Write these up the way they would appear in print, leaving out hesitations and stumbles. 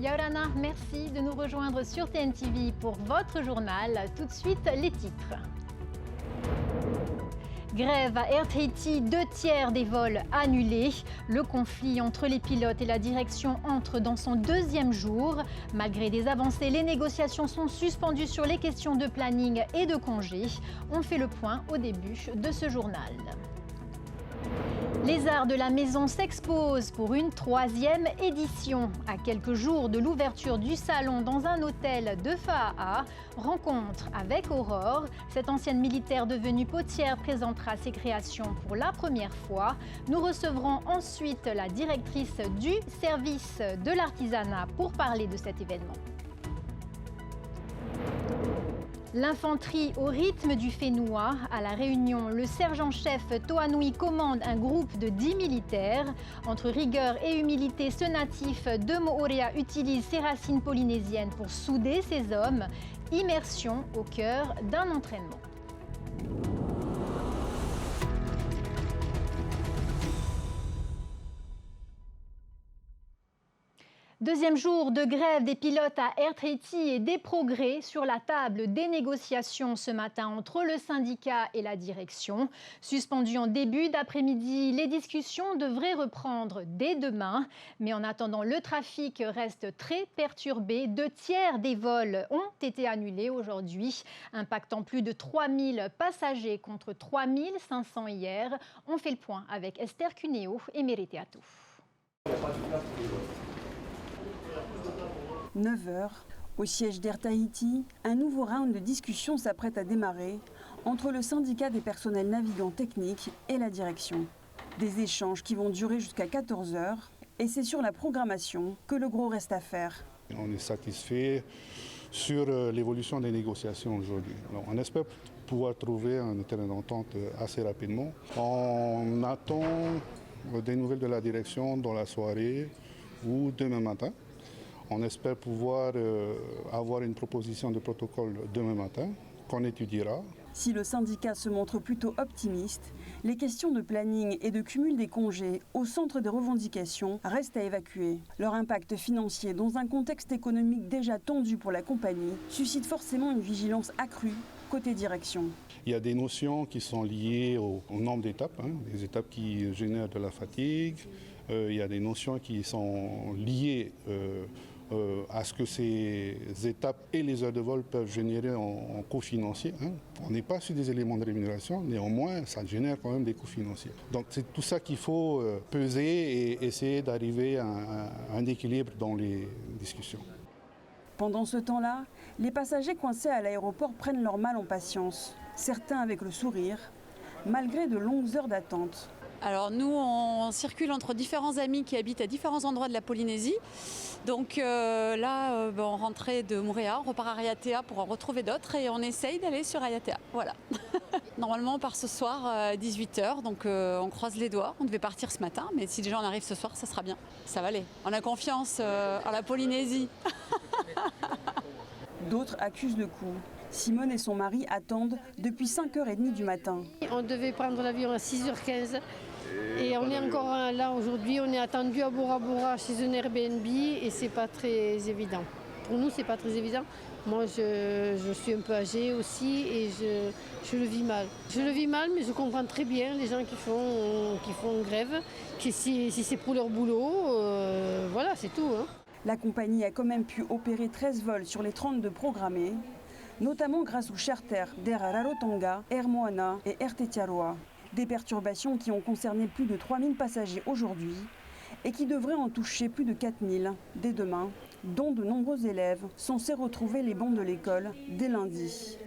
Yaurana, merci de nous rejoindre sur TNTV pour votre journal. Tout de suite, les titres. Grève à Air Tahiti, 2/3 des vols annulés. Le conflit entre les pilotes et la direction entre dans son 2e jour. Malgré des avancées, les négociations sont suspendues sur les questions de planning et de congés. On fait le point au début de ce journal. Les arts de la maison s'exposent pour une 3e édition. À quelques jours de l'ouverture du salon dans un hôtel de Faa'a, rencontre avec Aurore. Cette ancienne militaire devenue potière présentera ses créations pour la première fois. Nous recevrons ensuite la directrice du service de l'artisanat pour parler de cet événement. L'infanterie au rythme du Fénoua. À La Réunion, le sergent-chef Toanui commande un groupe de 10 militaires. Entre rigueur et humilité, ce natif de Moorea utilise ses racines polynésiennes pour souder ses hommes. Immersion au cœur d'un entraînement. Deuxième jour de grève des pilotes à Air Tahiti et des progrès sur la table des négociations ce matin entre le syndicat et la direction. Suspendues en début d'après-midi, les discussions devraient reprendre dès demain. Mais en attendant, le trafic reste très perturbé. 2/3 des vols ont été annulés aujourd'hui, impactant plus de 3000 passagers contre 3500 hier. On fait le point avec Esther Cuneo et Mérité Atou. 9h, au siège d'Air Tahiti, un nouveau round de discussion s'apprête à démarrer entre le syndicat des personnels navigants techniques et la direction. Des échanges qui vont durer jusqu'à 14h et c'est sur la programmation que le gros reste à faire. On est satisfait sur l'évolution des négociations aujourd'hui. Alors, on espère pouvoir trouver un terrain d'entente assez rapidement. On attend des nouvelles de la direction dans la soirée ou demain matin. On espère pouvoir avoir une proposition de protocole demain matin qu'on étudiera. Si le syndicat se montre plutôt optimiste, les questions de planning et de cumul des congés au centre des revendications restent à évacuer. Leur impact financier dans un contexte économique déjà tendu pour la compagnie suscite forcément une vigilance accrue côté direction. Il y a des notions qui sont liées au nombre d'étapes, des étapes qui génèrent de la fatigue. Il y a des notions qui sont liées à ce que ces étapes et les heures de vol peuvent générer en coûts financiers. On n'est pas sur des éléments de rémunération, néanmoins ça génère quand même des coûts financiers. Donc c'est tout ça qu'il faut peser et essayer d'arriver à un équilibre dans les discussions. Pendant ce temps-là, les passagers coincés à l'aéroport prennent leur mal en patience, certains avec le sourire, malgré de longues heures d'attente. Alors nous, on circule entre différents amis qui habitent à différents endroits de la Polynésie. Donc là, on rentrait de Moorea, on repart à Raiatea pour en retrouver d'autres et on essaye d'aller sur Raiatea. Voilà. Normalement, on part ce soir à 18h, donc on croise les doigts. On devait partir ce matin, mais si déjà on arrive ce soir, ça sera bien. Ça va aller. On a confiance en la Polynésie. D'autres accusent le coup. Simone et son mari attendent depuis 5h30 du matin. On devait prendre l'avion à 6h15 et on est encore là aujourd'hui. On est attendu à Bora Bora chez un Airbnb et c'est pas très évident. Pour nous, c'est pas très évident. Moi, je suis un peu âgée aussi et je le vis mal. Je le vis mal, mais je comprends très bien les gens qui font grève, que si c'est pour leur boulot, voilà, c'est tout. La compagnie a quand même pu opérer 13 vols sur les 32 programmés, notamment grâce aux charters d'Air Rarotonga, Air Moana et Air Tetiaroa. Des perturbations qui ont concerné plus de 3000 passagers aujourd'hui et qui devraient en toucher plus de 4000 dès demain, dont de nombreux élèves censés retrouver les bancs de l'école dès lundi.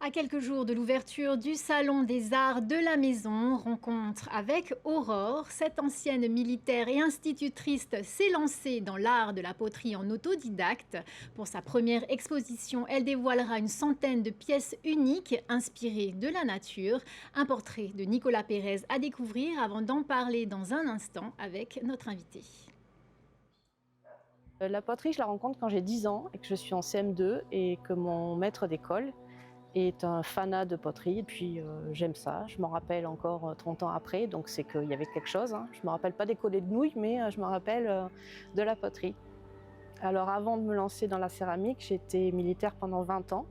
À quelques jours de l'ouverture du Salon des Arts de la Maison, rencontre avec Aurore. Cette ancienne militaire et institutrice s'est lancée dans l'art de la poterie en autodidacte. Pour sa première exposition, elle dévoilera une centaine de pièces uniques inspirées de la nature. Un portrait de Nicolas Pérez à découvrir avant d'en parler dans un instant avec notre invité. La poterie, je la rencontre quand j'ai 10 ans et que je suis en CM2 et que mon maître d'école est un fanat de poterie, et puis j'aime ça. Je m'en rappelle encore 30 ans après, donc c'est qu'il y avait quelque chose. Je ne me rappelle pas des collets de nouilles, mais je me rappelle de la poterie. Alors avant de me lancer dans la céramique, j'étais militaire pendant 20 ans.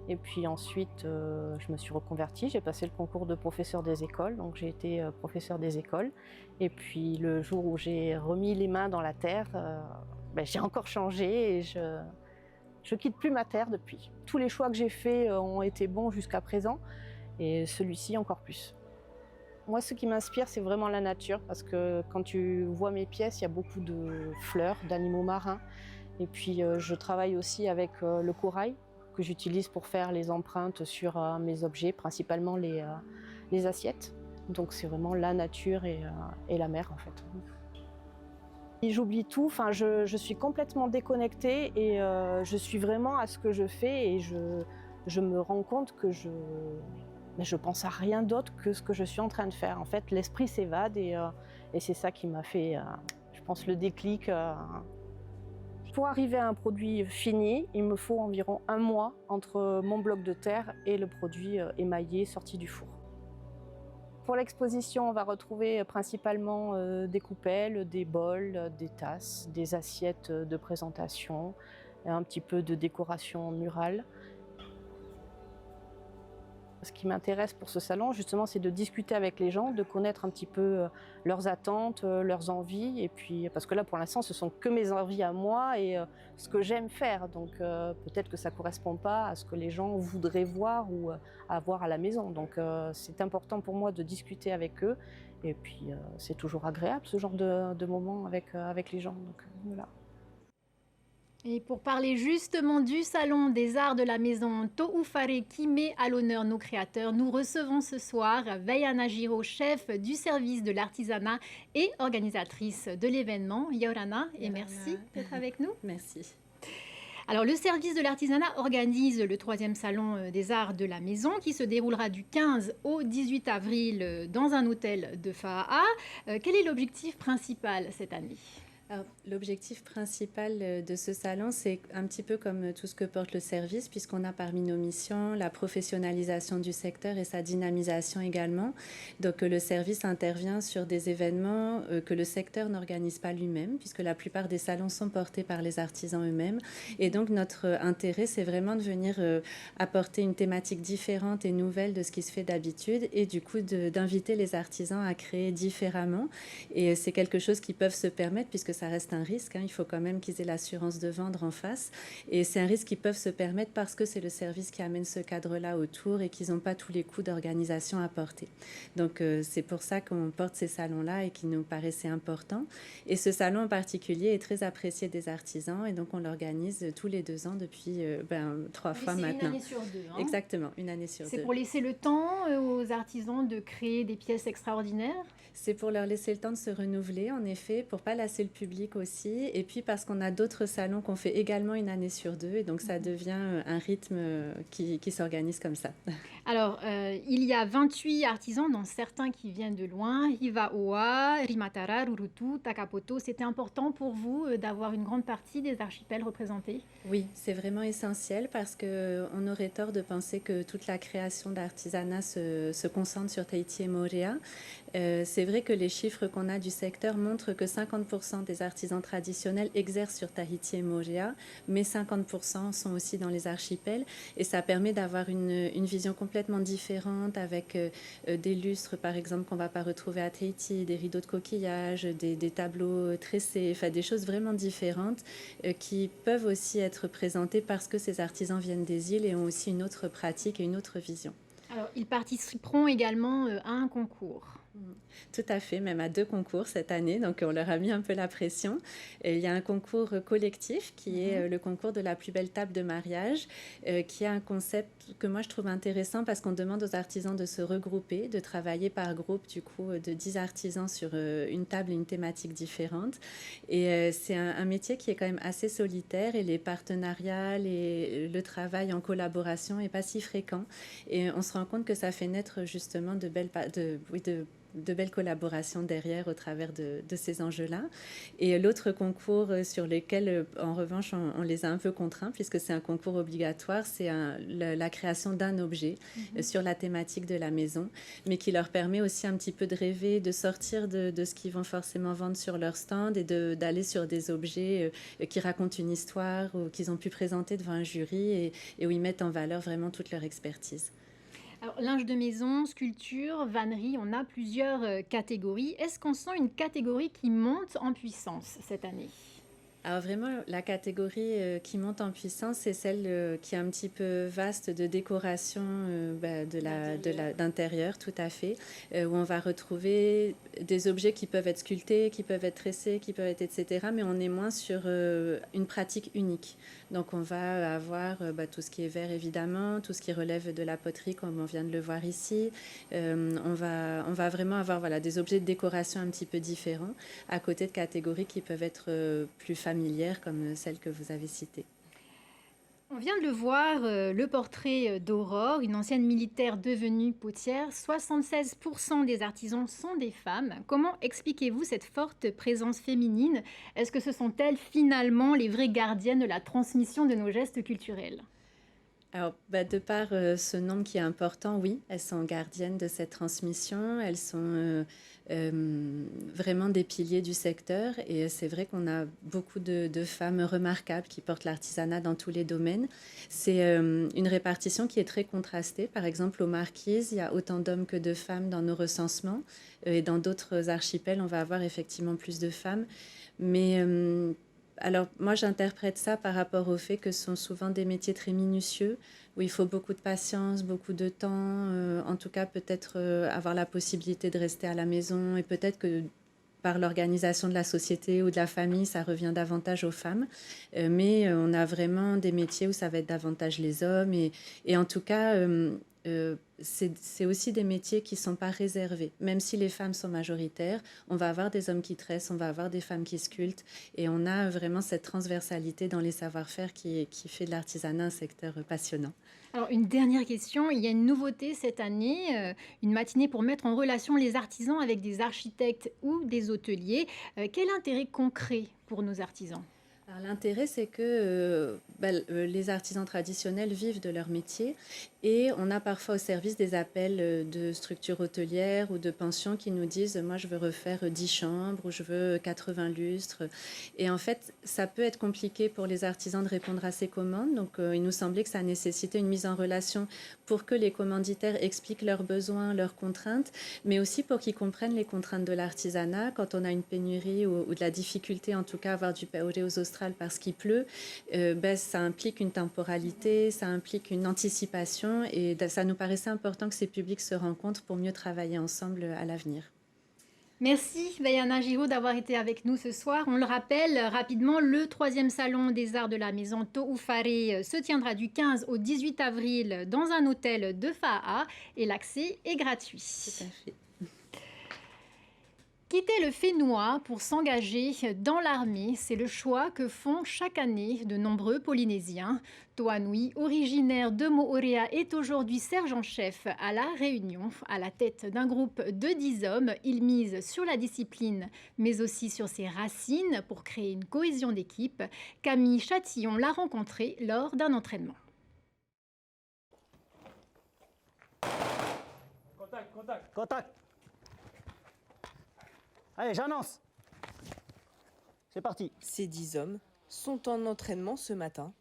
Et puis ensuite, je me suis reconvertie. J'ai passé le concours de professeur des écoles. Donc j'ai été professeur des écoles. Et puis le jour où j'ai remis les mains dans la terre, j'ai encore changé et je quitte plus ma terre depuis. Tous les choix que j'ai faits ont été bons jusqu'à présent. Et celui-ci encore plus. Moi, ce qui m'inspire, c'est vraiment la nature. Parce que quand tu vois mes pièces, il y a beaucoup de fleurs, d'animaux marins. Et puis, je travaille aussi avec le corail que j'utilise pour faire les empreintes sur mes objets, principalement les assiettes. Donc, c'est vraiment la nature et la mer, en fait. Et j'oublie tout. Enfin, je suis complètement déconnectée et je suis vraiment à ce que je fais. Et je me rends compte que je pense à rien d'autre que ce que je suis en train de faire. En fait, l'esprit s'évade et c'est ça qui m'a fait, je pense, le déclic. Pour arriver à un produit fini, il me faut environ 1 mois entre mon bloc de terre et le produit émaillé sorti du four. Pour l'exposition, on va retrouver principalement des coupelles, des bols, des tasses, des assiettes de présentation, et un petit peu de décoration murale. Ce qui m'intéresse pour ce salon, justement, c'est de discuter avec les gens, de connaître un petit peu leurs attentes, leurs envies. Et puis, parce que là, pour l'instant, ce sont que mes envies à moi et ce que j'aime faire. Donc, peut-être que ça ne correspond pas à ce que les gens voudraient voir ou avoir à la maison. Donc, c'est important pour moi de discuter avec eux. Et puis, c'est toujours agréable, ce genre de moment avec les gens. Donc, voilà. Et pour parler justement du Salon des Arts de la Maison Toufare qui met à l'honneur nos créateurs, nous recevons ce soir Veiana Giraud, chef du service de l'artisanat et organisatrice de l'événement. Yorana, et merci d'être avec nous. Merci. Alors, le service de l'artisanat organise le 3e Salon des Arts de la Maison qui se déroulera du 15 au 18 avril dans un hôtel de Faaa. Quel est l'objectif principal cette année ? L'objectif principal de ce salon, c'est un petit peu comme tout ce que porte le service, puisqu'on a parmi nos missions la professionnalisation du secteur et sa dynamisation également. Donc le service intervient sur des événements que le secteur n'organise pas lui-même, puisque la plupart des salons sont portés par les artisans eux-mêmes. Et donc notre intérêt, c'est vraiment de venir apporter une thématique différente et nouvelle de ce qui se fait d'habitude, et du coup d'inviter les artisans à créer différemment. Et c'est quelque chose qu'ils peuvent se permettre, puisque ça reste un risque, hein. Il faut quand même qu'ils aient l'assurance de vendre en face. Et c'est un risque qu'ils peuvent se permettre parce que c'est le service qui amène ce cadre-là autour et qu'ils n'ont pas tous les coûts d'organisation à porter. Donc c'est pour ça qu'on porte ces salons-là et qui nous paraissaient importants. Et ce salon en particulier est très apprécié des artisans et donc on l'organise tous les 2 ans depuis 3 fois maintenant. Une année sur 2. Hein. Exactement, une année sur 2. C'est pour laisser le temps aux artisans de créer des pièces extraordinaires ? C'est pour leur laisser le temps de se renouveler, en effet, pour pas lasser le public aussi. Et puis parce qu'on a d'autres salons qu'on fait également une année sur 2. Et donc ça devient un rythme qui s'organise comme ça. Alors, il y a 28 artisans, dont certains qui viennent de loin. Hivaoa, Rimatara, Rurutu, Takapoto. C'était important pour vous d'avoir une grande partie des archipels représentés ? Oui, c'est vraiment essentiel parce qu'on aurait tort de penser que toute la création d'artisanat se concentre sur Tahiti et Moorea. C'est vrai que les chiffres qu'on a du secteur montrent que 50% des artisans traditionnels exercent sur Tahiti et Moorea, mais 50% sont aussi dans les archipels. Et ça permet d'avoir une vision complètement différente avec des lustres, par exemple, qu'on ne va pas retrouver à Tahiti, des rideaux de coquillage, des tableaux tressés, enfin, des choses vraiment différentes qui peuvent aussi être présentées parce que ces artisans viennent des îles et ont aussi une autre pratique et une autre vision. Alors, ils participeront également à un concours. Tout à fait, même à 2 concours cette année, donc on leur a mis un peu la pression. Et il y a un concours collectif qui est le concours de la plus belle table de mariage, qui est un concept que moi je trouve intéressant parce qu'on demande aux artisans de se regrouper, de travailler par groupe du coup de 10 artisans sur une table et une thématique différente. Et c'est un métier qui est quand même assez solitaire et les partenariats, le travail en collaboration n'est pas si fréquent. Et on se rend compte que ça fait naître justement de de belles collaborations derrière au travers de ces enjeux-là. Et l'autre concours sur lequel, en revanche, on les a un peu contraints, puisque c'est un concours obligatoire, c'est la création d'un objet sur la thématique de la maison, mais qui leur permet aussi un petit peu de rêver, de sortir de ce qu'ils vont forcément vendre sur leur stand et d'aller sur des objets qui racontent une histoire ou qu'ils ont pu présenter devant un jury et où ils mettent en valeur vraiment toute leur expertise. Alors, linge de maison, sculpture, vannerie, on a plusieurs catégories. Est-ce qu'on sent une catégorie qui monte en puissance cette année ? Alors vraiment, la catégorie qui monte en puissance, c'est celle qui est un petit peu vaste de décoration d'intérieur, tout à fait, où on va retrouver des objets qui peuvent être sculptés, qui peuvent être tressés, qui peuvent être etc. Mais on est moins sur une pratique unique. Donc on va avoir tout ce qui est verre évidemment, tout ce qui relève de la poterie comme on vient de le voir ici. On va vraiment avoir des objets de décoration un petit peu différents à côté de catégories qui peuvent être plus familières comme celle que vous avez citée. On vient de le voir, le portrait d'Aurore, une ancienne militaire devenue potière. 76% des artisans sont des femmes. Comment expliquez-vous cette forte présence féminine ? Est-ce que ce sont elles finalement les vraies gardiennes de la transmission de nos gestes culturels ? Alors, de par ce nombre qui est important, oui, elles sont gardiennes de cette transmission, elles sont vraiment des piliers du secteur et c'est vrai qu'on a beaucoup de femmes remarquables qui portent l'artisanat dans tous les domaines. C'est une répartition qui est très contrastée. Par exemple, aux Marquises, il y a autant d'hommes que de femmes dans nos recensements et dans d'autres archipels, on va avoir effectivement plus de femmes. Mais alors, moi, j'interprète ça par rapport au fait que ce sont souvent des métiers très minutieux, où il faut beaucoup de patience, beaucoup de temps, en tout cas peut-être avoir la possibilité de rester à la maison et peut-être que par l'organisation de la société ou de la famille, ça revient davantage aux femmes. Mais on a vraiment des métiers où ça va être davantage les hommes et en tout cas... c'est aussi des métiers qui ne sont pas réservés. Même si les femmes sont majoritaires, on va avoir des hommes qui tressent, on va avoir des femmes qui sculptent et on a vraiment cette transversalité dans les savoir-faire qui fait de l'artisanat un secteur passionnant. Alors, une dernière question. Il y a une nouveauté cette année, une matinée pour mettre en relation les artisans avec des architectes ou des hôteliers. Quel intérêt concret pour nos artisans ? Alors, l'intérêt, c'est que les artisans traditionnels vivent de leur métier et on a parfois au service des appels de structures hôtelières ou de pensions qui nous disent « moi, je veux refaire 10 chambres » ou « je veux 80 lustres ». Et en fait, ça peut être compliqué pour les artisans de répondre à ces commandes. Donc, il nous semblait que ça nécessitait une mise en relation pour que les commanditaires expliquent leurs besoins, leurs contraintes, mais aussi pour qu'ils comprennent les contraintes de l'artisanat. Quand on a une pénurie ou de la difficulté, en tout cas, à avoir du Paoreos austral parce qu'il pleut, ça implique une temporalité, ça implique une anticipation et ça nous paraissait important que ces publics se rencontrent pour mieux travailler ensemble à l'avenir. Merci Diana Giraud d'avoir été avec nous ce soir. On le rappelle rapidement, le 3e salon des arts de la maison Toufare se tiendra du 15 au 18 avril dans un hôtel de Fa'a et l'accès est gratuit. Tout à fait. Quitter le Fénois pour s'engager dans l'armée, c'est le choix que font chaque année de nombreux Polynésiens. Toanui, originaire de Moorea, est aujourd'hui sergent-chef à La Réunion. À la tête d'un groupe de 10 hommes, il mise sur la discipline, mais aussi sur ses racines pour créer une cohésion d'équipe. Camille Chatillon l'a rencontré lors d'un entraînement. Contact. Allez, j'annonce. C'est parti. Ces 10 hommes sont en entraînement ce matin.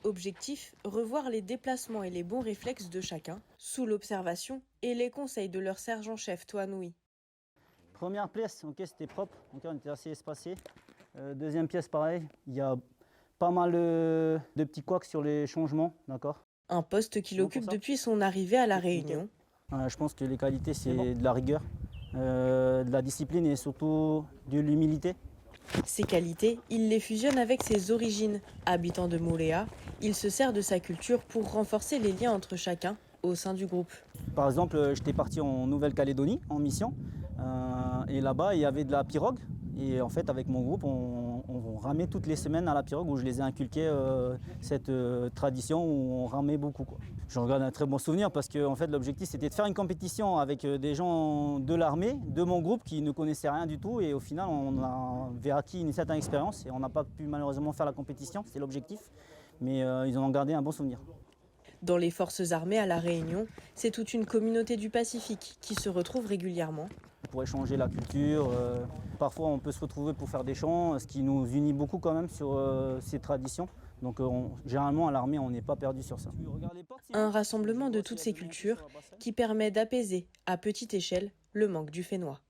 Objectif, revoir les déplacements et les bons réflexes de chacun, sous l'observation et les conseils de leur sergent-chef Toanui. Première pièce, c'était propre, on était assez espacés. Deuxième pièce, pareil, il y a pas mal de petits couacs sur les changements, d'accord. Un poste qu'il occupe depuis son arrivée à La Réunion. Je pense que les qualités, c'est de la rigueur, de la discipline et surtout de l'humilité. Ces qualités, il les fusionne avec ses origines. Habitant de Moorea, il se sert de sa culture pour renforcer les liens entre chacun au sein du groupe. Par exemple, j'étais parti en Nouvelle-Calédonie en mission et là-bas, il y avait de la pirogue. Et en fait, avec mon groupe, on On ramait toutes les semaines à la pirogue où je les ai inculqués cette tradition où on ramait beaucoup, quoi. J'en garde un très bon souvenir parce que en fait, l'objectif c'était de faire une compétition avec des gens de l'armée, de mon groupe qui ne connaissaient rien du tout et au final on avait acquis une certaine expérience et on n'a pas pu malheureusement faire la compétition, c'était l'objectif, mais ils en ont gardé un bon souvenir. Dans les forces armées à La Réunion, c'est toute une communauté du Pacifique qui se retrouve régulièrement. Pour échanger la culture, parfois on peut se retrouver pour faire des chants, ce qui nous unit beaucoup quand même sur ces traditions. Donc généralement à l'armée on n'est pas perdu sur ça. Un rassemblement de toutes ces cultures qui permet d'apaiser à petite échelle le manque du fénois.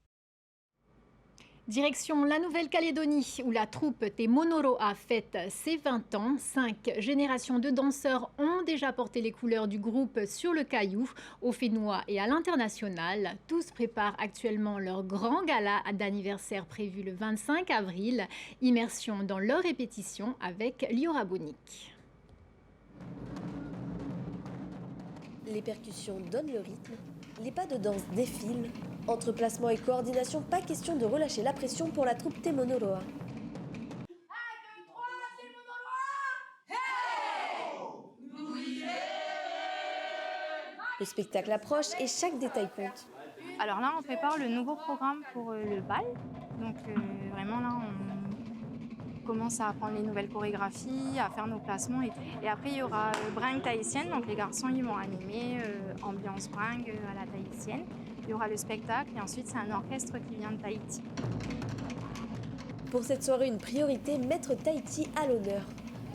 Direction la Nouvelle-Calédonie, où la troupe Te Monoroa fête ses 20 ans. 5 générations de danseurs ont déjà porté les couleurs du groupe sur le Caillou, au Fénois et à l'international. Tous préparent actuellement leur grand gala d'anniversaire prévu le 25 avril. Immersion dans leur répétition avec Liora Bonic. Les percussions donnent le rythme, les pas de danse défilent. Entre placement et coordination, pas question de relâcher la pression pour la troupe Te Monoroa. Le spectacle approche et chaque détail compte. Alors là, on prépare le nouveau programme pour le bal. Donc vraiment là, on commence à apprendre les nouvelles chorégraphies, à faire nos placements et tout. Et après, il y aura bringue tahitienne, donc les garçons ils vont animer ambiance bringue à la tahitienne. Il y aura le spectacle et ensuite c'est un orchestre qui vient de Tahiti. Pour cette soirée, une priorité, mettre Tahiti à l'honneur.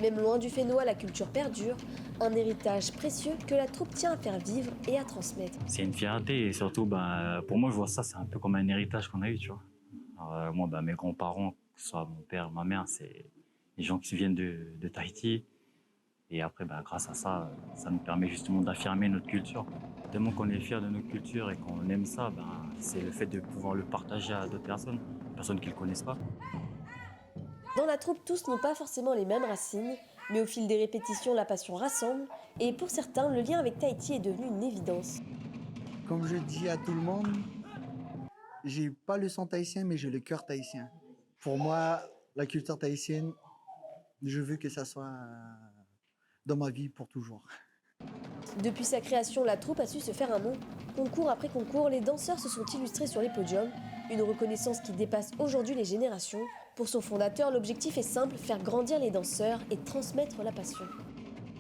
Même loin du Fénois, la culture perdure, un héritage précieux que la troupe tient à faire vivre et à transmettre. C'est une fierté et surtout, pour moi, je vois ça, c'est un peu comme un héritage qu'on a eu, tu vois. Alors, moi, mes grands-parents, que ce soit mon père, ma mère, c'est des gens qui viennent de Tahiti. Et après, grâce à ça, ça nous permet justement d'affirmer notre culture. Tellement qu'on est fiers de notre culture et qu'on aime ça, c'est le fait de pouvoir le partager à d'autres personnes qui ne le connaissent pas. Dans la troupe, tous n'ont pas forcément les mêmes racines, mais au fil des répétitions, la passion rassemble. Et pour certains, le lien avec Tahiti est devenu une évidence. Comme je dis à tout le monde, j'ai pas le sang tahitien, mais j'ai le cœur tahitien. Pour moi, la culture tahitienne, je veux que ça soit dans ma vie pour toujours. Depuis sa création, la troupe a su se faire un nom. Concours après concours, les danseurs se sont illustrés sur les podiums. Une reconnaissance qui dépasse aujourd'hui les générations. Pour son fondateur, l'objectif est simple, faire grandir les danseurs et transmettre la passion.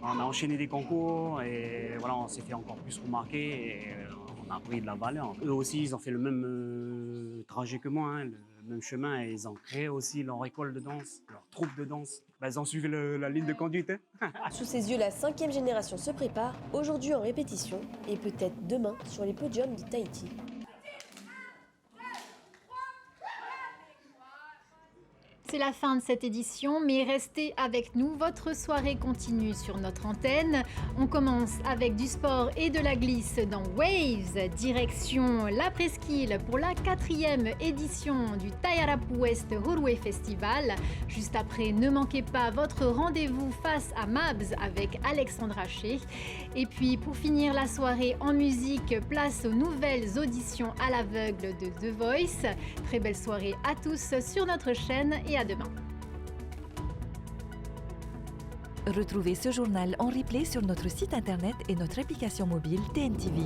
On a enchaîné des concours et voilà, on s'est fait encore plus remarquer et on a pris de la valeur. Eux aussi, ils ont fait le même trajet que moi, le même chemin et ils ont créé aussi leur école de danse, leur troupe de danse. Ils ont suivi la ligne de conduite. Sous ses yeux, la 5e génération se prépare, aujourd'hui en répétition et peut-être demain sur les podiums de Tahiti. C'est la fin de cette édition, mais restez avec nous. Votre soirée continue sur notre antenne. On commence avec du sport et de la glisse dans Waves. Direction la Presqu'île pour la 4e édition du Tayarapu West Hurwe Festival. Juste après, ne manquez pas votre rendez-vous face à Mabs avec Alexandre Haché. Et puis, pour finir la soirée en musique, place aux nouvelles auditions à l'aveugle de The Voice. Très belle soirée à tous sur notre chaîne et à demain. Retrouvez ce journal en replay sur notre site internet et notre application mobile TNTV.